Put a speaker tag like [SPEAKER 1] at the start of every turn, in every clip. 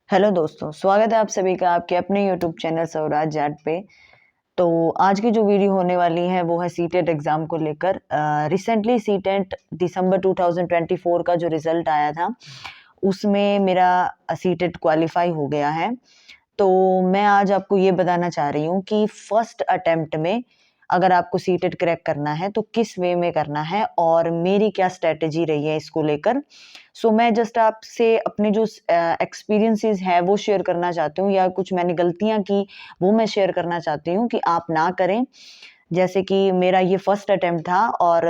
[SPEAKER 1] Hello दोस्तों, स्वागत है आप सभी का आपके अपने यूट्यूब चैनल स्वराज जाट पे। तो आज की जो वीडियो होने वाली है वो है सीटेट एग्ज़ाम को लेकर। रिसेंटली सीटेट दिसंबर 2024 का जो रिज़ल्ट आया था उसमें मेरा सीटेट क्वालिफाई हो गया है। तो मैं आज आपको ये बताना चाह रही हूँ कि फर्स्ट अटेम्प्ट में अगर आपको सीटेट क्रैक करना है तो किस वे में करना है और मेरी क्या स्ट्रेटेजी रही है इसको लेकर। सो मैं जस्ट आपसे अपने जो एक्सपीरियंसेस है वो शेयर करना चाहती हूँ, या कुछ मैंने गलतियाँ की वो मैं शेयर करना चाहती हूँ कि आप ना करें। जैसे कि मेरा ये फर्स्ट अटेम्प्ट था और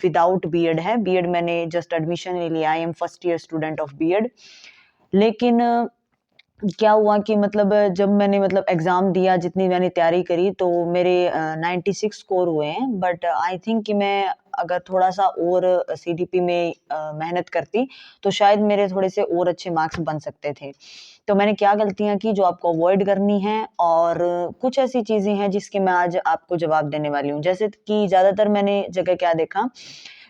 [SPEAKER 1] विदाउट बीएड है। बीएड मैंने जस्ट एडमिशन ले लिया, I am first year student of BEd. लेकिन क्या हुआ कि जब मैंने एग्ज़ाम दिया, जितनी मैंने तैयारी करी तो मेरे 96 स्कोर हुए हैं। बट आई थिंक कि मैं अगर थोड़ा-सा और सीडीपी में मेहनत करती तो शायद मेरे थोड़े से और अच्छे मार्क्स बन सकते थे। तो मैंने क्या गलतियाँ की जो आपको अवॉइड करनी है, और कुछ ऐसी चीज़ें हैं जिसके मैं आज आपको जवाब देने वाली हूँ। जैसे कि ज़्यादातर मैंने जगह क्या देखा,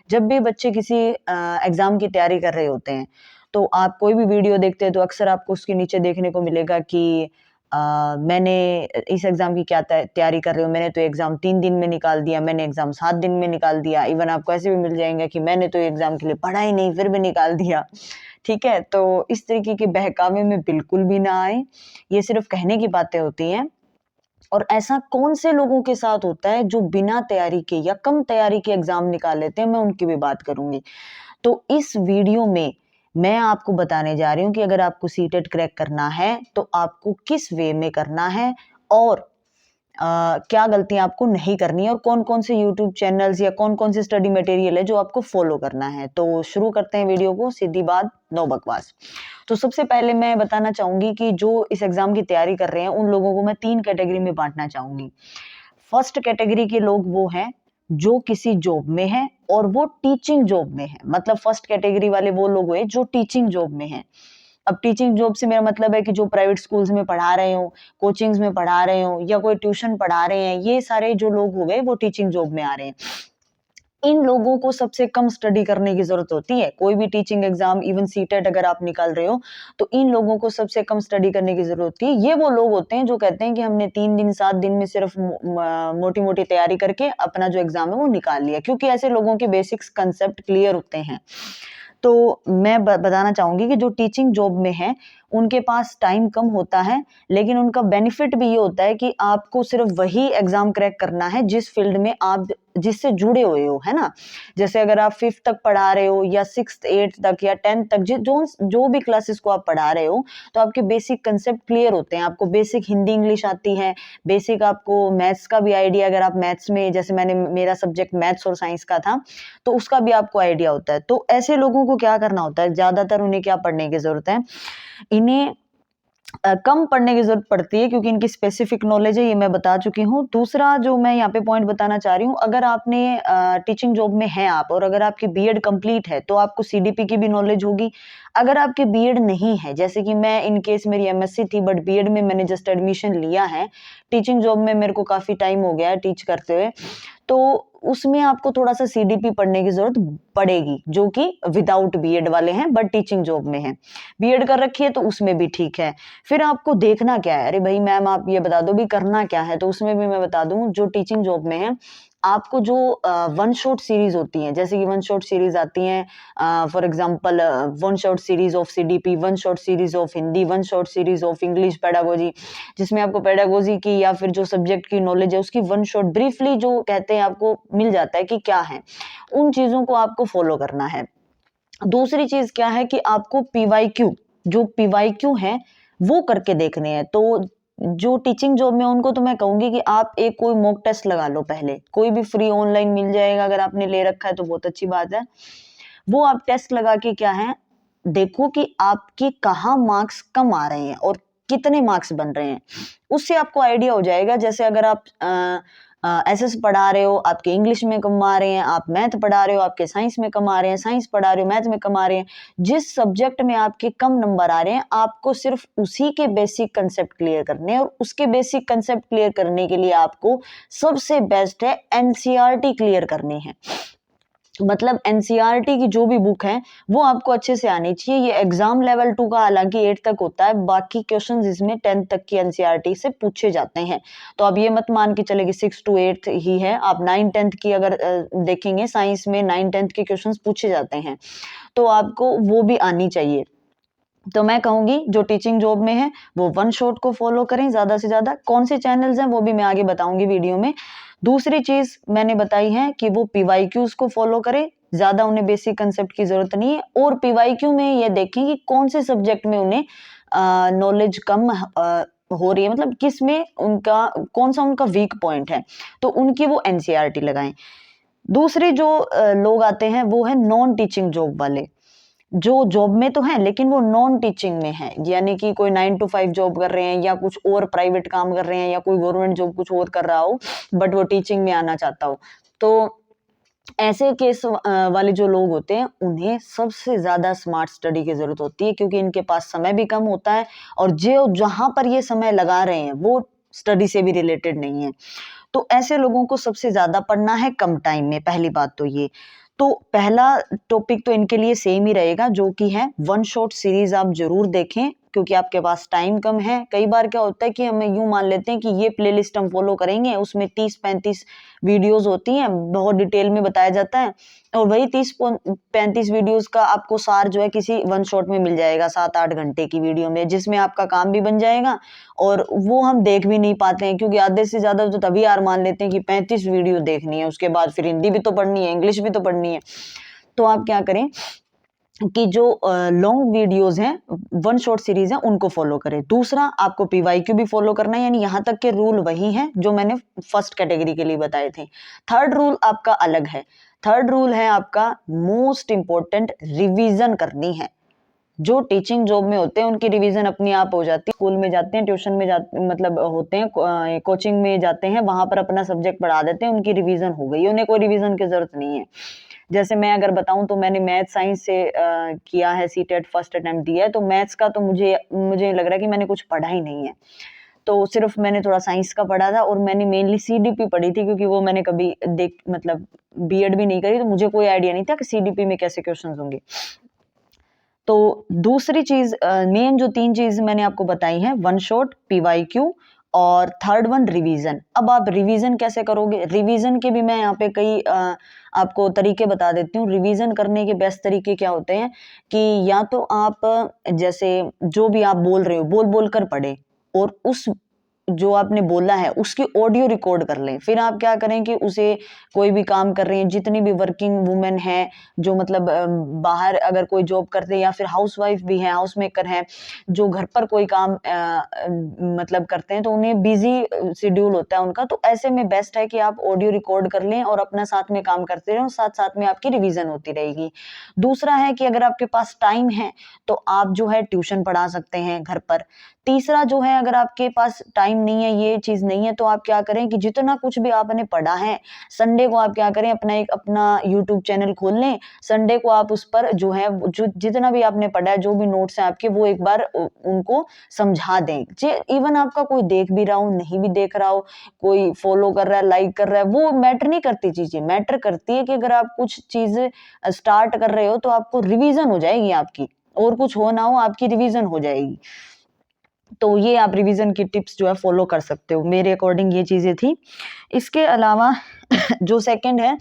[SPEAKER 1] जब भी बच्चे किसी एग्ज़ाम की तैयारी कर रहे होते हैं, तो आप कोई भी वीडियो देखते हैं तो अक्सर आपको उसके नीचे देखने को मिलेगा कि मैंने इस एग्ज़ाम की क्या तैयारी कर रहे हो, मैंने तो एग्ज़ाम 3 दिन में निकाल दिया, मैंने एग्ज़ाम 7 दिन में निकाल दिया। इवन आपको ऐसे भी मिल जाएँगे कि मैंने तो एग्ज़ाम के लिए पढ़ा ही नहीं, फिर भी निकाल दिया। ठीक है? तो इस तरीके के बहकावे में बिल्कुल भी ना आएँ। ये सिर्फ़ कहने की बातें होती हैं। और ऐसा कौन से लोगों के साथ होता है जो बिना तैयारी के या कम तैयारी के एग्ज़ाम निकाल लेते हैं, मैं उनकी भी बात करूँगी। तो इस वीडियो में मैं आपको बताने जा रही हूँ कि अगर आपको सीटेट क्रैक करना है तो आपको किस वे में करना है, और क्या गलतियाँ आपको नहीं करनी है, और कौन-कौन से यूट्यूब चैनल्स या कौन-कौन से स्टडी मटेरियल है जो आपको फॉलो करना है। तो शुरू करते हैं वीडियो को, सीधी बात, नो बकवास। तो सबसे पहले मैं बताना चाहूँगी कि जो इस एग्ज़ाम की तैयारी कर रहे हैं उन लोगों को मैं 3 कैटेगरी में बाँटना चाहूँगी। फर्स्ट कैटेगरी के लोग वो हैं जो किसी जॉब में हैं और वो टीचिंग जॉब में हैं। मतलब फर्स्ट कैटेगरी वाले वो लोग हुए जो टीचिंग जॉब में हैं। अब टीचिंग जॉब से मेरा मतलब है कि जो प्राइवेट स्कूल्स में पढ़ा रहे हो, कोचिंग्स में पढ़ा रहे हो या कोई ट्यूशन पढ़ा रहे हैं, ये सारे जो लोग हो गए वो टीचिंग जॉब में आ रहे हैं। इन लोगों को सबसे कम स्टडी करने की ज़रूरत होती है। कोई भी टीचिंग एग्ज़ाम, इवन सीटेट अगर आप निकाल रहे हो, तो इन लोगों को सबसे कम स्टडी करने की ज़रूरत होती है। ये वो लोग होते हैं जो कहते हैं कि हमने 3 दिन 7 दिन में सिर्फ़ मोटी-मोटी तैयारी करके अपना जो एग्ज़ाम है वो निकाल लिया, क्योंकि ऐसे लोगों के बेसिक्स कांसेप्ट क्लियर होते हैं। तो मैं बताना चाहूँगी कि जो टीचिंग जॉब में हैं, उनके पास टाइम कम होता है, लेकिन उनका बेनिफिट भी ये होता है कि आपको सिर्फ़ वही एग्ज़ाम क्रैक करना है जिस फ़ील्ड में आप जिससे जुड़े हुए हो, है ना? जैसे अगर आप 5th तक पढ़ा रहे हो या 6th 8th तक या 10th तक, जो भी क्लासेस को आप पढ़ा रहे हो, तो आपके बेसिक कांसेप्ट क्लियर होते हैं। आपको बेसिक हिंदी इंग्लिश आती है, बेसिक आपको मैथ्स का भी आइडिया, अगर आप मैथ्स में, जैसे मेरा सब्जेक्ट मैथ्स और साइंस का था, तो उसका भी आपको आइडिया होता है। तो ऐसे लोगों को क्या करना होता है, ज़्यादातर उन्हें क्या पढ़ने की ज़रूरत है, इन्हें कम पढ़ने की ज़रूरत पड़ती है क्योंकि इनकी स्पेसिफिक नॉलेज है, ये मैं बता चुकी हूँ। दूसरा जो मैं यहाँ पे पॉइंट बताना चाह रही हूँ, अगर आपने टीचिंग जॉब में हैं आप और अगर आपकी बीएड कंप्लीट है, तो आपको सीडीपी की भी नॉलेज होगी। अगर आपकी बीएड नहीं है, जैसे कि मैं, इन केस मेरी एमएससी थी बट बीएड में मैंने जस्ट एडमिशन लिया है, टीचिंग जॉब में मेरे को काफ़ी टाइम हो गया है टीच करते हुए, तो उसमें आपको थोड़ा-सा सीडीपी पढ़ने की ज़रूरत पड़ेगी, जो कि विदाउट बीएड वाले हैं बट टीचिंग जॉब में हैं। बीएड कर रखी है तो उसमें भी ठीक है। फिर आपको देखना क्या है? अरे भई मैम आप ये बता दो भी करना क्या है? तो उसमें भी मैं बता दूँ, जो टीचिंग जॉब में है, आपको जो वन शॉट सीरीज़ होती हैं, जैसे कि वन शॉट सीरीज़ आती हैं, for example one shot series of CDP, one shot series of Hindi, one shot series of English pedagogy, जिसमें आपको पेडागोजी की या फिर जो सब्जेक्ट की नॉलेज है उसकी वन शॉट ब्रीफली जो कहते हैं आपको मिल जाता है कि क्या है। उन चीज़ों को आपको फ़ॉलो करना है। दूसरी चीज़ क्या है कि आपको पीवाईक्यू, जो पीवाईक्यू हैं, वो करके देखने हैं। तो जो टीचिंग जॉब में उनको तो मैं कहूँगी कि आप एक कोई मॉक टेस्ट लगा लो पहले। कोई भी फ्री ऑनलाइन मिल जाएगा, अगर आपने ले रखा है तो बहुत अच्छी बात है। वो आप टेस्ट लगा के क्या है, देखो कि आपके कहाँ मार्क्स कम आ रहे हैं और कितने मार्क्स बन रहे हैं। उससे आपको आइडिया हो जाएगा। जैसे अगर आप एसएस पढ़ा रहे हो, आपके इंग्लिश में कम आ रहे हैं, आप मैथ पढ़ा रहे हो, आपके साइंस में कम आ रहे हैं, साइंस पढ़ा रहे हो, मैथ में कम आ रहे हैं। जिस सब्जेक्ट में आपके कम नंबर आ रहे हैं, आपको सिर्फ उसी के बेसिक कांसेप्ट क्लियर करने हैं, और उसके बेसिक कांसेप्ट क्लियर करने के लिए आपको सबसे बेस्ट है एनसीईआरटी क्लियर करनी है। मतलब एनसीईआरटी की जो भी बुक है वो आपको अच्छे से आनी चाहिए। ये एग्जाम लेवल 2 का हालांकि 8 तक होता है, बाकी क्वेश्चंस इसमें 10 तक की एनसीईआरटी से पूछे जाते हैं। तो अब ये मत मान के चले कि 6 to 8 ही है, आप 9 10th की अगर देखेंगे साइंस में 9 10th के क्वेश्चंस पूछे जाते हैं, तो आपको वो भी आनी चाहिए। तो मैं कहूंगी जो टीचिंग जॉब में है वो वन शॉट को फॉलो करें ज्यादा से ज्यादा। कौन से चैनल्स हैं वो भी मैं आगे बताऊंगी वीडियो में। दूसरी चीज मैंने बताई है कि वो पीवाईक्यूज को फॉलो करें, ज्यादा उन्हें बेसिक कंसेप्ट की जरूरत नहीं है। और पीवाईक्यू में ये देखें कि कौन से सब्जेक्ट में उन्हें नॉलेज कम हो रही है, मतलब किस में उनका कौन सा उनका वीक पॉइंट है, तो उनकी वो एनसीईआरटी लगाएं। दूसरे जो लोग आते हैं वो है नॉन टीचिंग जॉब वाले, जो जॉब में तो है लेकिन वो नॉन टीचिंग में है, यानी कि कोई 9 to 5 जॉब कर रहे हैं या कुछ और प्राइवेट काम कर रहे हैं या कोई गवर्नमेंट जॉब कुछ और कर रहा हो बट वो टीचिंग में आना चाहता हो। तो ऐसे केस वाले जो लोग होते हैं उन्हें सबसे ज्यादा स्मार्ट स्टडी की जरूरत होती है, क्योंकि इनके पास समय भी कम होता है और जो जहां पर ये समय लगा रहे हैं वो स्टडी से भी रिलेटेड नहीं है। तो ऐसे लोगों को सबसे ज्यादा पढ़ना है कम टाइम में, पहली बात तो ये। तो पहला टॉपिक तो इनके लिए सेम ही रहेगा, जो कि है वन शॉट सीरीज आप जरूर देखें, क्योंकि आपके पास टाइम कम है। कई बार क्या होता है कि हम यूं मान लेते हैं कि ये प्लेलिस्ट हम फॉलो करेंगे, उसमें 30-35 वीडियोस होती हैं, बहुत डिटेल में बताया जाता है, और वही 30-35 वीडियोस का आपको सार जो है किसी वन शॉट में मिल जाएगा 7-8 घंटे की वीडियो में, जिसमें आपका काम भी बन जाएगा और वो हम देख भी नहीं पाते हैं, क्योंकि आधे से ज्यादा तो तभी हार मान लेते हैं कि 35 वीडियो देखनी है, उसके बाद फिर हिंदी भी तो पढ़नी है, इंग्लिश भी तो पढ़नी है। तो आप क्या करें कि जो लॉन्ग वीडियोस हैं, वन शॉट सीरीज है, उनको फॉलो करें। दूसरा, आपको पीवाईक्यू भी फॉलो करना है, यानी यहाँ तक के रूल वही हैं जो मैंने फर्स्ट कैटेगरी के लिए बताए थे। थर्ड रूल आपका अलग है। थर्ड रूल है आपका मोस्ट इंपॉर्टेंट, रिवीजन करनी है। जो टीचिंग जॉब में होते हैं उनकी रिवीजन अपनी आप हो जाती है, स्कूल में जाते हैं, ट्यूशन में जाते, मतलब होते हैं, कोचिंग में जाते हैं, वहां पर अपना सब्जेक्ट पढ़ा देते हैं, उनकी रिवीजन हो गई, उन्हें कोई रिवीजन की जरूरत नहीं है। जैसे मैं अगर बताऊं तो मैंने मैथ साइंस से किया है, सीटेट फर्स्ट अटेम्प्ट दिया है, तो मैथ्स का तो मुझे मुझे लग रहा है कि मैंने कुछ पढ़ा ही नहीं है। तो सिर्फ मैंने थोड़ा साइंस का पढ़ा था और मैंने मेनली सीडीपी पढ़ी थी, क्योंकि वो मैंने कभी देख मतलब बीएड भी नहीं करी, तो मुझे कोई आइडिया नहीं था कि सीडीपी में कैसे क्वेश्चंस होंगे। तो दूसरी चीज, मेन जो 3 चीज मैंने आपको बताई हैं, वन शॉट, पीवाईक्यू और थर्ड वन रिवीजन। अब आप रिवीजन कैसे करोगे? रिवीजन के भी मैं यहाँ पे कई आपको तरीके बता देती हूँ। रिवीजन करने के बेस्ट तरीके क्या होते हैं कि या तो आप जैसे जो भी आप बोल रहे हो बोल बोल कर पढ़े, और उस जो आपने बोला है उसकी ऑडियो रिकॉर्ड कर लें। फिर आप क्या करें कि उसे, कोई भी काम कर रही हैं, जितनी भी वर्किंग वुमेन है, जो मतलब बाहर अगर कोई जॉब करते हैं या फिर हाउसवाइफ भी है, हाउस मेकर है, जो घर पर कोई काम मतलब करते हैं, तो उन्हें बिजी शेड्यूल होता है उनका, तो ऐसे में बेस्ट है कि आप ऑडियो रिकॉर्ड कर लें और अपना साथ में काम करते रहें, साथ साथ में आपकी रिवीजन होती रहेगी। दूसरा है कि अगर आपके पास टाइम है तो आप जो है ट्यूशन पढ़ा सकते हैं घर पर। तीसरा जो है, अगर आपके पास टाइम नहीं है, ये चीज नहीं है, तो आप क्या करें कि जितना कुछ भी आपने पढ़ा है, संडे को आप क्या करें, अपना यूट्यूब चैनल खोल लें। संडे को आप उस पर जो है, जो जितना भी आपने पढ़ा है, जो भी नोट्स हैं आपके, वो एक बार उनको समझा दें। इवन आपका कोई देख भी रहा हो, नहीं भी देख रहा हो, कोई फॉलो कर रहा है, लाइक कर रहा है, वो मैटर नहीं करती चीजें। मैटर करती है कि अगर आप कुछ चीज स्टार्ट कर रहे हो तो आपको रिवीजन हो जाएगी आपकी, और कुछ हो ना हो आपकी रिवीजन हो जाएगी। तो ये आप रिवीजन की टिप्स जो है फॉलो कर सकते हो। मेरे अकॉर्डिंग ये चीजें थी। इसके अलावा जो सेकंड है,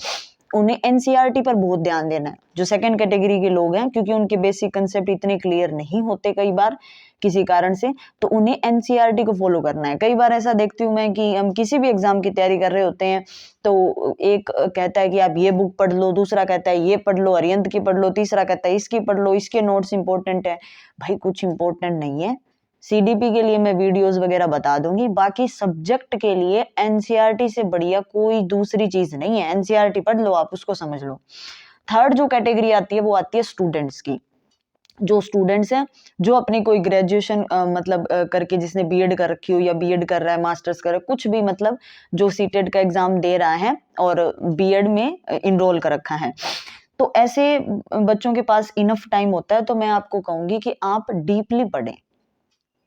[SPEAKER 1] उन्हें एनसीईआरटी पर बहुत ध्यान देना है, जो सेकंड कैटेगरी के लोग हैं, क्योंकि उनके बेसिक कंसेप्ट इतने क्लियर नहीं होते कई बार किसी कारण से, तो उन्हें एनसीईआरटी को फॉलो करना है। कई बार ऐसा देखती हूँ मैं कि हम किसी भी एग्जाम की तैयारी कर रहे होते हैं, तो एक कहता है कि आप ये बुक पढ़ लो, दूसरा कहता है ये पढ़ लो, अरिहंत की पढ़ लो, तीसरा कहता है इसकी पढ़ लो, इसके नोट्स इंपॉर्टेंट है। भाई कुछ इंपॉर्टेंट नहीं है। सीडीपी के लिए मैं वीडियोस वगैरह बता दूंगी, बाकी सब्जेक्ट के लिए एनसीईआरटी से बढ़िया कोई दूसरी चीज नहीं है। एनसीईआरटी पढ़ लो, आप उसको समझ लो। थर्ड जो कैटेगरी आती है वो आती है स्टूडेंट्स की। जो स्टूडेंट्स हैं, जो अपनी कोई ग्रेजुएशन मतलब करके, जिसने बीएड कर रखी हो या बीएड कर रहा है, मास्टर्स कर रहा है, कुछ भी, मतलब जो सीटेट का एग्जाम दे रहा है और बीएड में इनरोल कर रखा है, तो ऐसे बच्चों के पास इनफ टाइम होता है। तो मैं आपको कहूंगी कि आप डीपली पढ़ें।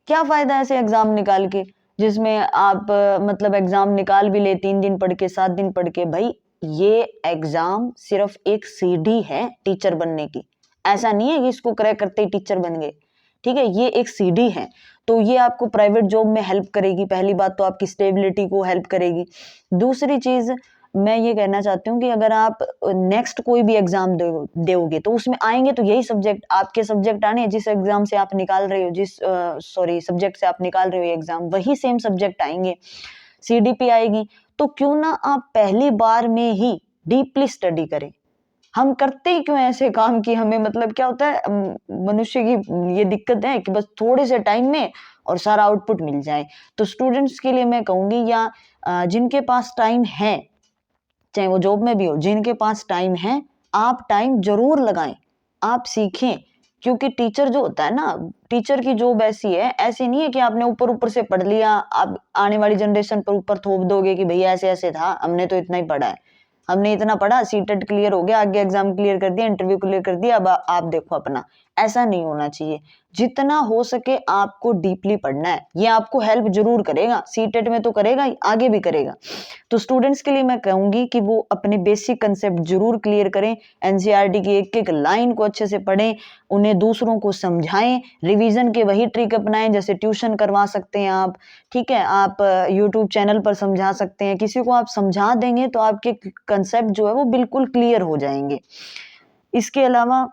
[SPEAKER 1] क्या फायदा ऐसे एग्जाम निकाल के, जिसमें आप मतलब एग्जाम निकाल भी ले 3 दिन पढ़ के, 7 दिन पढ़ के, भाई ये एग्जाम सिर्फ एक सीढ़ी है टीचर बनने की। ऐसा नहीं है कि इसको क्रैक करते ही टीचर बन गए, ठीक है, ये एक सीढ़ी है। तो ये आपको प्राइवेट जॉब में हेल्प करेगी। पहली बात तो आपकी स्टेबिलिटी को हेल्प करेगी। दूसरी चीज मैं ये कहना चाहती हूँ कि अगर आप नेक्स्ट कोई भी एग्जाम दोगे तो उसमें आएंगे तो यही सब्जेक्ट, आपके सब्जेक्ट आने जिस एग्जाम से आप निकाल रहे हो, जिस सब्जेक्ट से आप निकाल रहे हो एग्जाम, वही सेम सब्जेक्ट आएंगे, सीडीपी आएगी। तो क्यों ना आप पहली बार में ही डीपली स्टडी करें। हम करते ही क्यों ऐसे काम कि हमें मतलब क्या होता है, मनुष्य की ये दिक्कत है कि बस थोड़े से टाइम में और सारा आउटपुट मिल जाए। तो स्टूडेंट्स के लिए मैं कहूंगी, या जिनके पास टाइम है, चाहे वो जॉब में भी हो, जिनके पास टाइम है, आप टाइम जरूर लगाएं, आप सीखें। क्योंकि टीचर जो होता है ना, टीचर की जॉब ऐसी है, ऐसी नहीं है कि आपने ऊपर ऊपर से पढ़ लिया, आप आने वाली जनरेशन पर ऊपर थोप दोगे कि भैया ऐसे ऐसे था, हमने तो इतना ही पढ़ा है, हमने इतना पढ़ा, सीटेट क्लियर हो गया, आगे एग्जाम क्लियर कर दिया, इंटरव्यू क्लियर कर दिया, अब आप देखो अपना। ऐसा नहीं होना चाहिए। जितना हो सके आपको डीपली पढ़ना है। ये आपको हेल्प जरूर करेगा, सीटेट में तो करेगा ही, आगे भी करेगा। तो स्टूडेंट्स के लिए मैं कहूंगी कि वो अपने बेसिक कंसेप्ट जरूर क्लियर करें, एनसीईआरटी की एक एक लाइन को अच्छे से पढ़ें, उन्हें दूसरों को समझाएं, रिवीजन के वही ट्रिक अपनाएं, जैसे ट्यूशन करवा सकते हैं आप, ठीक है, आप यूट्यूब चैनल पर समझा सकते हैं। किसी को आप समझा देंगे तो आपके कंसेप्ट जो है वो बिल्कुल क्लियर हो जाएंगे। इसके अलावा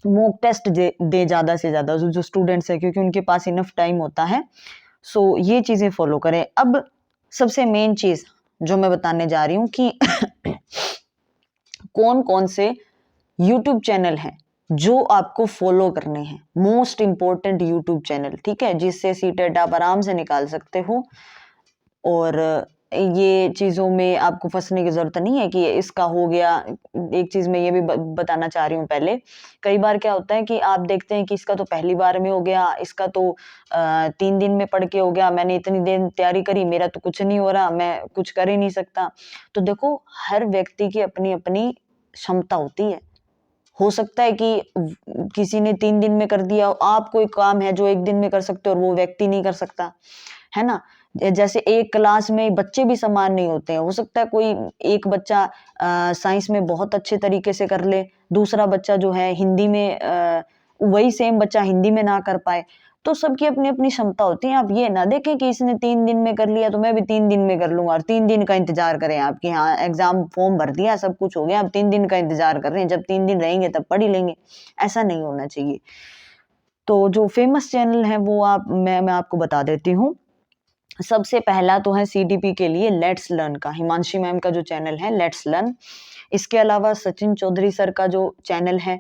[SPEAKER 1] मॉक टेस्ट दे ज्यादा से ज्यादा जो स्टूडेंट्स है, क्योंकि उनके पास इनफ टाइम होता है। सो ये चीजें फॉलो करें। अब सबसे मेन चीज जो मैं बताने जा रही हूँ कि कौन कौन से यूट्यूब चैनल हैं जो आपको फॉलो करने हैं, मोस्ट इंपॉर्टेंट यूट्यूब चैनल, ठीक है, जिससे सीटेट आप आराम से निकाल सकते हो। और ये चीज़ों में आपको फंसने की ज़रूरत नहीं है कि इसका हो गया। एक चीज़ मैं ये भी बताना चाह रही हूँ पहले, कई बार क्या होता है कि आप देखते हैं कि इसका तो पहली बार में हो गया, इसका तो 3 दिन में पढ़ के हो गया, मैंने इतनी देर तैयारी करी, मेरा तो कुछ नहीं हो रहा, मैं कुछ कर ही नहीं सकता। तो देखो, हर व्यक्ति की अपनी अपनी क्षमता होती है। हो सकता है कि किसी ने 3 दिन में कर दिया, आप कोई काम है जो 1 दिन में कर सकते हो और वो व्यक्ति नहीं कर सकता, है ना। जैसे एक क्लास में बच्चे भी समान नहीं होते हैं। हो सकता है कोई एक बच्चा साइंस में बहुत अच्छे तरीके से कर ले, दूसरा बच्चा जो है हिंदी में वही सेम बच्चा हिंदी में ना कर पाए। तो सबकी अपनी अपनी क्षमता होती है। आप ये ना देखें कि इसने 3 दिन में कर लिया तो मैं भी 3 दिन में कर लूंगा, और 3 दिन का इंतजार करें आप कि हाँ एग्जाम फॉर्म भर दिया, सब कुछ हो गया, अब 3 दिन का इंतजार कर रहे हैं, जब 3 दिन रहेंगे तब पढ़ ही लेंगे। ऐसा नहीं होना चाहिए। तो जो फेमस चैनल है वो मैं आपको बता देती हूँ। सबसे पहला तो है सीडीपी के लिए लेट्स लर्न का, हिमांशी मैम का जो चैनल है लेट्स लर्न। इसके अलावा सचिन चौधरी सर का जो चैनल है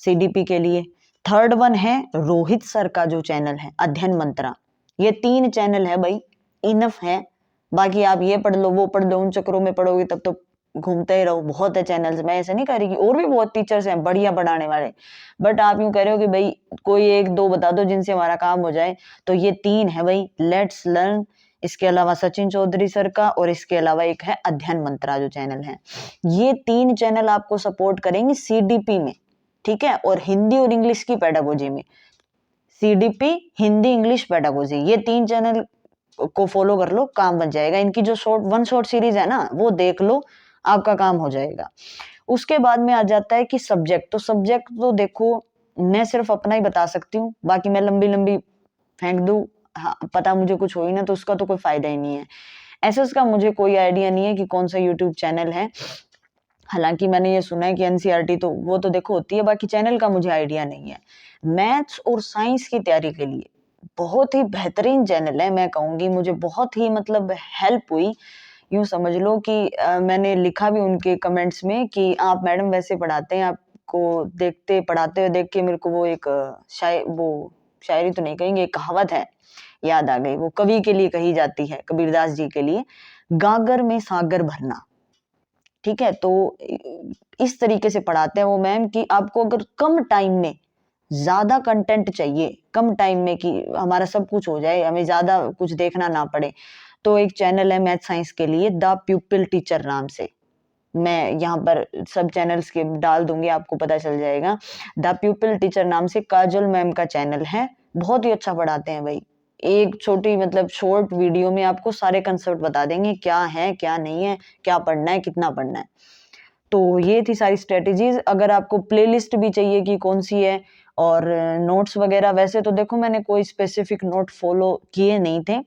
[SPEAKER 1] सीडीपी के लिए। थर्ड वन है रोहित सर का जो चैनल है अध्ययन मंत्रा। ये 3 चैनल है भाई, इनफ है। बाकी आप ये पढ़ लो वो पढ़ लो, उन चक्करों में पढ़ोगे तब तो घूमते ही रहो। बहुत है चैनल्स, मैं ऐसे नहीं कह रही कि और भी बहुत टीचर्स हैं बढ़िया पढ़ाने वाले, बट आप यूं कह रहे हो कि भाई कोई 1-2 बता दो जिनसे हमारा काम हो जाए, तो ये 3 है भाई, लेट्स लर्न, इसके अलावा सचिन चौधरी सर का, और इसके अलावा एक है अध्ययन मंत्रा जो चैनल है। ये 3 चैनल आपको सपोर्ट करेंगे सीडीपी में, ठीक है, और हिंदी और इंग्लिश की पेडागोजी में। सीडीपी, हिंदी, इंग्लिश, पेडागोजी, ये 3 चैनल को फॉलो कर लो, काम बन जाएगा। इनकी जो शॉर्ट सीरीज है ना वो देख लो, आपका काम हो जाएगा। उसके बाद में आ जाता है कि सब्जेक्ट। तो सब्जेक्ट तो देखो, मैं सिर्फ अपना ही बता सकती हूँ, बाकी मैं लंबी लंबी फेंक दूं, हाँ, पता मुझे कुछ हो ही ना तो उसका तो कोई फायदा ही नहीं है। एसएस का मुझे कोई आइडिया नहीं है कि कौन सा यूट्यूब चैनल है। हालांकि मैंने ये सुना है कि एनसीईआरटी तो वो तो देखो होती है, बाकी चैनल का मुझे आइडिया नहीं है। मैथ्स और साइंस की तैयारी के लिए बहुत ही बेहतरीन चैनल है, मैं कहूंगी मुझे बहुत ही मतलब हेल्प हुई। यूं समझ लो कि मैंने लिखा भी उनके कमेंट्स में कि आप मैडम वैसे पढ़ाते हैं, आपको देखते पढ़ाते हुए देख के मेरे को वो एक शायरी तो नहीं कहेंगे, एक कहावत है याद आ गई, वो कवि के लिए कही जाती है, कबीरदास जी के लिए, गागर में सागर भरना। ठीक है, तो इस तरीके से पढ़ाते हैं वो मैम कि आपको अगर कम टाइम में ज्यादा कंटेंट चाहिए, कम टाइम में कि हमारा सब कुछ हो जाए, हमें ज्यादा कुछ देखना ना पड़े, तो एक चैनल है मैथ साइंस के लिए द प्यूपिल टीचर नाम से। मैं यहाँ पर सब चैनल्स के डाल दूंगी, आपको पता चल जाएगा। द प्यूपिल टीचर नाम से काजल मैम का चैनल है, बहुत ही अच्छा पढ़ाते हैं भाई, एक छोटी मतलब शॉर्ट वीडियो में आपको सारे कंसेप्ट बता देंगे, क्या है क्या नहीं है, क्या पढ़ना है कितना पढ़ना है। तो ये थी सारी स्ट्रेटेजीज। अगर आपको प्लेलिस्ट भी चाहिए कि कौन सी है और नोट्स वगैरह, वैसे तो देखो मैंने कोई स्पेसिफिक नोट फॉलो किए नहीं थे,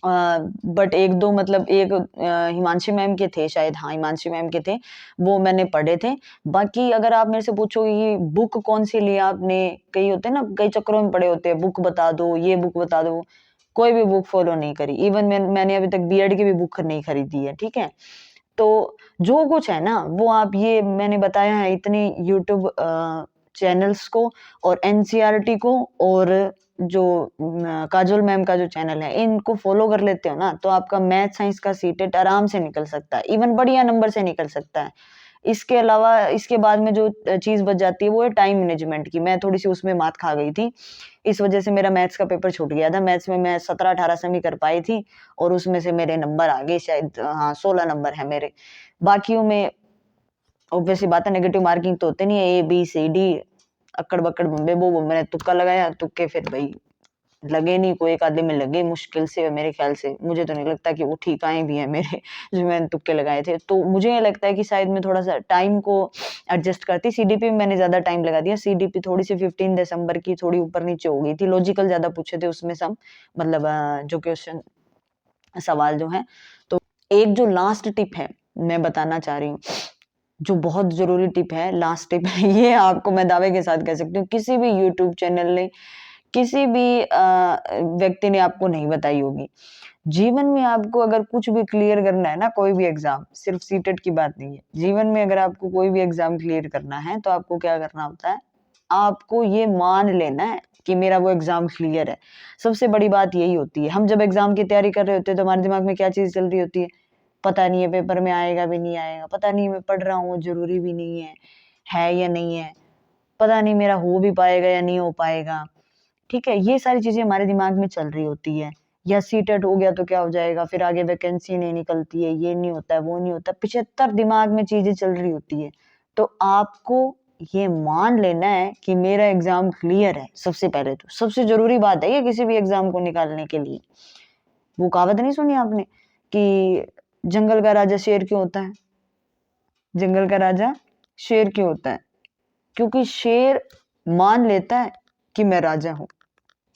[SPEAKER 1] बट एक दो मतलब एक हिमांशी मैम के थे शायद, हाँ हिमांशी मैम के थे, वो मैंने पढ़े थे। बाकी अगर आप मेरे से पूछोगे कि बुक कौन सी ली आपने, कई होते हैं ना, कई चक्करों में पड़े होते हैं, बुक बता दो, ये बुक बता दो, कोई भी बुक फॉलो नहीं करी। इवन मैंने अभी तक बीएड की भी बुक नहीं खरीदी है, ठीक है। तो जो कुछ है ना वो आप ये मैंने बताया है इतने यूट्यूब चैनल्स को और एनसीईआरटी को और जो काजोल मैम का जो चैनल है, इनको फॉलो कर लेते हो ना तो आपका मैथ साइंस का सीटेट आराम से निकल सकता है, इवन बढ़िया नंबर से निकल सकता है। इसके अलावा इसके बाद में जो चीज बच जाती है वो है टाइम मैनेजमेंट की। मैं थोड़ी सी उसमें मात खा गई थी, इस वजह से मेरा मैथ्स का पेपर छूट गया था। मैथ्स में मैं 17-18 सेमी कर पाई थी और उसमें से मेरे नंबर आ गए शायद, हाँ 16 नंबर है मेरे। बाकियों में ऑब्वियसली बात है, नेगेटिव मार्किंग तो होते नहीं है, ABCD अक्कड़ बक्कड़ बम्बे वो मैंने तुक्का लगाया, तुक्के फिर भाई लगे नहीं, कोई एक आधे में लगे मुश्किल से, मेरे ख्याल से। मुझे तो नहीं लगता कि वो ठीक आए भी हैं मेरे जो मैंने तुक्के लगाए थे। तो मुझे ये लगता है कि शायद मैं थोड़ा सा टाइम को एडजस्ट करती। सीडीपी में मैंने ज्यादा टाइम लगा दिया, सीडीपी थोड़ी सी 15 दिसंबर की थोड़ी ऊपर नीचे हो गई थी, लॉजिकल ज्यादा पूछे थे उसमें सब, मतलब जो क्वेश्चन सवाल जो है। तो एक जो लास्ट टिप है मैं बताना चाह रही हूँ, जो बहुत जरूरी टिप है, लास्ट टिप है ये आपको मैं दावे के साथ कह सकती हूँ किसी भी यूट्यूब चैनल ने, किसी भी व्यक्ति ने आपको नहीं बताई होगी। जीवन में आपको अगर कुछ भी क्लियर करना है ना, कोई भी एग्जाम, सिर्फ सीटेट की बात नहीं है, जीवन में अगर आपको कोई भी एग्जाम क्लियर करना है तो आपको क्या करना होता है, आपको ये मान लेना है कि मेरा वो एग्जाम क्लियर है। सबसे बड़ी बात यही होती है। हम जब एग्जाम की तैयारी कर रहे होते हैं तो हमारे दिमाग में क्या चीज चल रही होती है, पता नहीं है पेपर में आएगा भी नहीं आएगा, पता नहीं मैं पढ़ रहा हूँ जरूरी भी नहीं है या नहीं है, पता नहीं मेरा हो भी पाएगा या नहीं हो पाएगा, ठीक है। ये सारी चीजें हमारे दिमाग में चल रही होती है। या सीटेट हो गया तो क्या हो जाएगा, फिर आगे वैकेंसी नहीं निकलती है, ये नहीं होता है, वो नहीं होता, 75 दिमाग में चीजें चल रही होती है। तो आपको ये मान लेना है कि मेरा एग्जाम क्लियर है। सबसे पहले तो सबसे जरूरी बात है ये किसी भी एग्जाम को निकालने के लिए। वो कहावत नहीं सुनी आपने कि जंगल का राजा शेर क्यों होता है, जंगल का राजा शेर क्यों होता है, क्योंकि शेर मान लेता है कि मैं राजा हूं,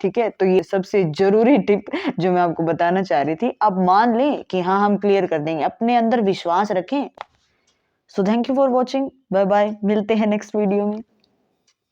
[SPEAKER 1] ठीक है। तो ये सबसे जरूरी टिप जो मैं आपको बताना चाह रही थी। अब मान लें कि हाँ हम क्लियर कर देंगे, अपने अंदर विश्वास रखें। So thank you for watching, bye bye, मिलते हैं नेक्स्ट वीडियो में।